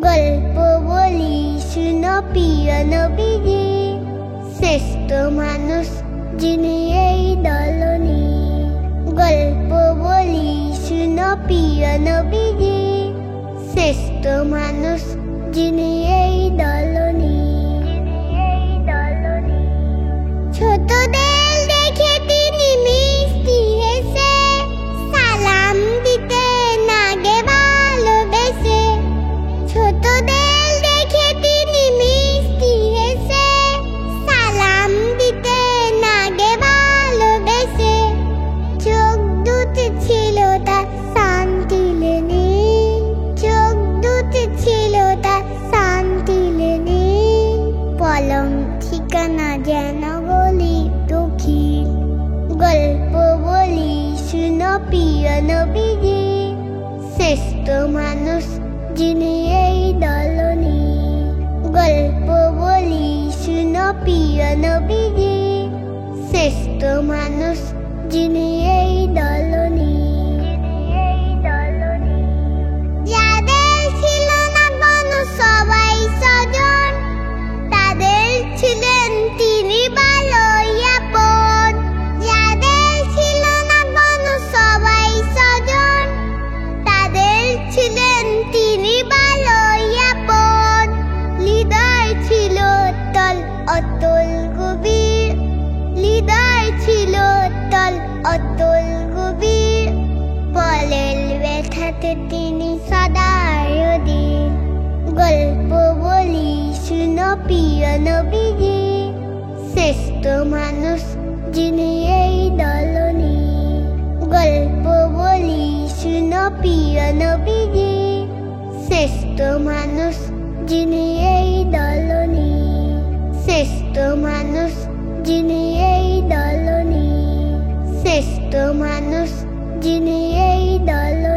গল্প বলি শুনো প্রিয় নবীজি, শ্রেষ্ঠ মানুষ যিনি এই দলনি। গল্প বলি শুনো প্রিয় নবীজি, শ্রেষ্ঠ মানুষ যিনি এই দলনি। ছোটদের দেখে তিনি মিষ্টি হেসে সালাম দিতেন আগে ভালোবেসে। ছোটদের দেখে তিনি মিষ্টি হেসে সালাম দিতেন আগে ভালোবেসে। চোখ দুটি ছিল তার শান্তি লেনে, চোখ দুটি ছিল তার শান্তি লেনে। পলম ঠিকানা যেন গলি দক্ষিণ। গল্প বলি শুনো প্রিয় নবীজি, শ্রেষ্ঠ মানুষ যিনি এই দলনি। গল্প বলি শুনো প্রিয় নবীজি, শ্রেষ্ঠ মানুষ যিনি এই দলনি। যাদের ছিল না কোনো সবাই স্বজন, তাদের ছিলেন তিনি ভালোই আপন। যাদের ছিল না কোনো সবাই স্বজন, তাদের ছিলেন তিনি ভালোই আপন। হৃদয় ছিল তল অতল গভীর, হৃদয় ছিল তল অতল গভীর। বলের ব্যথাতে তিনি সদাই অধীর। গল্প বলি শুনো প্রিয় নবীজি, শ্রেষ্ঠ মানুষ যিনি এই দলনি। গল্প বলি শুনো প্রিয় নবীজি, শ্রেষ্ঠ মানুষ যিনি এই দলনি। শ্রেষ্ঠ মানুষ যিনি এই দলনি, শ্রেষ্ঠ মানুষ যিনি এই দলনি।